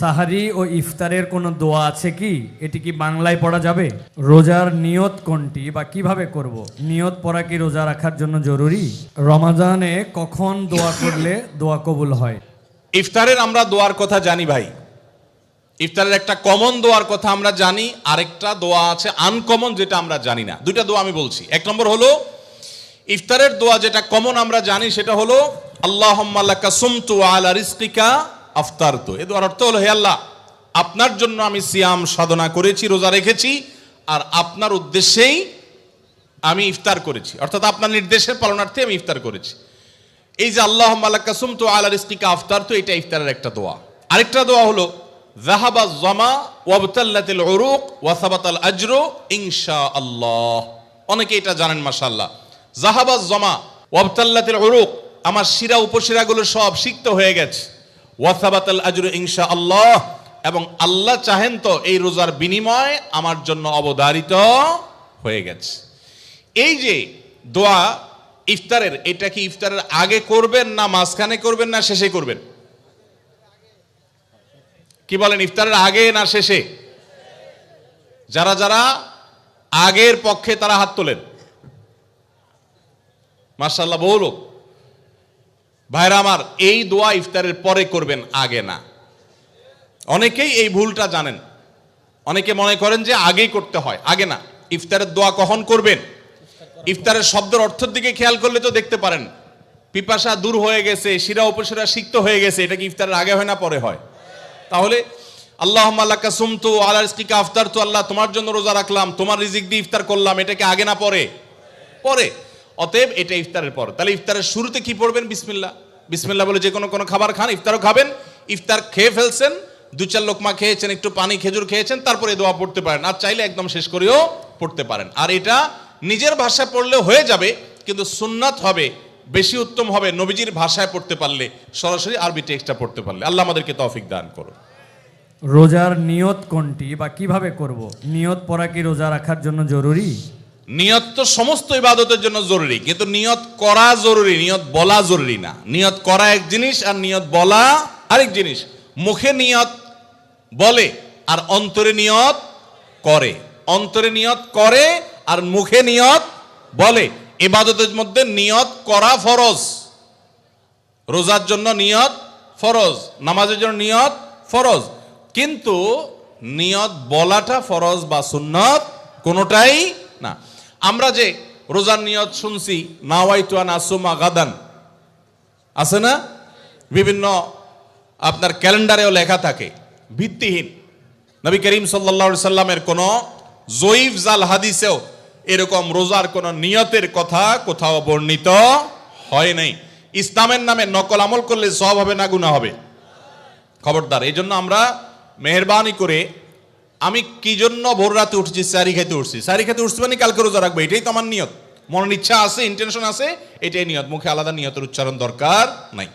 সাহারি ও ইফতারের কোনো দোয়া আছে কি? এটি কি বাংলায় পড়া যাবে? রোজার নিয়ত কোনটি বা কিভাবে করব? নিয়ত পড়া কি রোজা রাখার জন্য জরুরি? রমাজানে কখন দোয়া করলে দোয়া কবুল হয়? ইফতারের আমরা দোয়ার কথা জানি ভাই। ইফতারের একটা কমন দোয়ার কথা আমরা জানি, আরেকটা দোয়া আছে আনকমন, যেটা আমরা জানি না। দুইটা দোয়া আমি বলছি। এক নম্বর হলো ইফতারের দোয়া, যেটা কমন আমরা জানি, সেটা হলো আল্লাহুম্মা লাকা সুমতু আলা রিজকিকা আফতারতু। এই দোয়ার অর্থ হলো, হে আল্লাহ, আপনার জন্য আমি সিয়াম সাধনা করেছি, রোজা রেখেছি, আর আপনার উদ্দেশ্যেই আমি ইফতার করেছি, অর্থাৎ আপনার নির্দেশের পালনার্থে আমি ইফতার করেছি। এই যে আল্লাহুম্মা লাকা সুমতু আলা রিজকিকা আফতারতু, এটা ইফতারের একটা দোয়া। আরেকটা দোয়া হলো যাহাবা যামা ওয়াবতাল্লাতিল উরুক ওয়া সাবাতাল আজরু ইনশাআল্লাহ। অনেকে এটা জানেন মাশাআল্লাহ। যাহাবা যামা ওয়াবতাল্লাতিল উরুক, আমার শিরা উপশিরাগুলো সব সিক্ত হয়ে গেছে। ওয়া সাবাতাল আজরু ইনশাআল্লাহ, এবং আল্লাহ চাহেন তো এই রোজার বিনিময় আমার জন্য অবধারিত হয়ে গেছে। এই যে দোয়া ইফতারের, এটা কি ইফতারের আগে করবেন, না মাঝখানে করবেন, না শেষে করবেন? কি বলেন, ইফতারের আগে না শেষে? যারা যারা আগের পক্ষে তারা হাত তোলেন। মাশাআল্লাহ, বহু লোক। ভাইরা আমার, এই দোয়া ইফতারের পরে করবেন, আগে না। অনেকেই এই ভুলটা জানেন। অনেকে মনে করেন যে আগেই করতে হয়, আগে না। ইফতারের দোয়া কখন করবেন? ইফতারের শব্দের অর্থের দিকে খেয়াল করলে তো দেখতে পারেন, পিপাসা দূর হয়ে গেছে, শিরা উপশিরা সিক্ত হয়ে গেছে। এটা কি ইফতারের আগে হয় না পরে হয়? তাহলে আল্লাহুম্মা লাকা সুমতু আলা রিজকিকা আফতারতু, আল্লাহ তোমার জন্য রোজা রাখলাম, তোমার রিজিক দিয়ে ইফতার করলাম, এটা কি আগে না পরে? পরে। অতএব এটা ইফতারের পর। তাহলে ইফতারের শুরুতে কি পড়বেন? বিসমিল্লাহ। বিসমিল্লাহ বলে যে কোনো খাবার খান, ইফতারও খাবেন। ইফতার খেয়ে ফেলছেন, 2-4 লোকমা খেয়েছেন, একটু পানি খেজুর খেয়েছেন, তারপরে দোয়া পড়তে পারেন। আর চাইলে একদম শেষ করেও পড়তে পারেন। আর এটা নিজের ভাষায় পড়লে হয়ে যাবে, কিন্তু সুন্নাত হবে, বেশি উত্তম হবে নবীজির ভাষায় পড়তে পারলে, সরাসরি আরবি টেক্সটটা পড়তে পারলে। আল্লাহ আমাদেরকে তৌফিক দান করুন। রোজার নিয়ত কোনটি বা কিভাবে করব? নিয়ত পড়া কি রোজা রাখার জন্য জরুরি? নিয়ত তো সমস্ত ইবাদতের জন্য জরুরি, কিন্তু নিয়ত করা জরুরি, নিয়ত বলা জরুরি না। নিয়ত করা এক জিনিস, আর নিয়ত বলা আরেক জিনিস। মুখে নিয়ত বলে আর অন্তরে নিয়ত করে। অন্তরে নিয়ত করে আর মুখে নিয়ত বলে। ইবাদতের মধ্যে নিয়ত করা ফরজ। রোজার জন্য নিয়ত ফরজ, নামাজের জন্য নিয়ত ফরজ, কিন্তু নিয়ত বলাটা ফরজ বা সুন্নত কোনোটাই না। আমরা যে রোজার নিয়ত শুনছি, নাওয়াইতু আন আসুমা গাদান, আছে না? বিভিন্ন আপনার ক্যালেন্ডারেও লেখা থাকে, ভিত্তিহীন। নবী করিম সাল্লাল্লাহু আলাইহি সাল্লামের কোন জয়ীফ জাল হাদিসেও এরকম রোজার কোন নিয়তের কথা কোথাও বর্ণিত হয় নাই। ইসলামের নামে নকল আমল করলে সওয়াব হবে না গুনাহ হবে? খবরদার। এই জন্য আমরা মেহেরবানি করে, আমি কি জন্য ভোর রাতে উঠছি? সারি খেতে উঠছি। সারি খেতে উঠছি মানে কালকে রোজা রাখবো, এটাই তো আমার নিয়ত। মনের ইচ্ছা আছে, ইন্টেনশন আছে, এটাই নিয়ত। মুখে আলাদা নিয়তের উচ্চারণ দরকার নাই।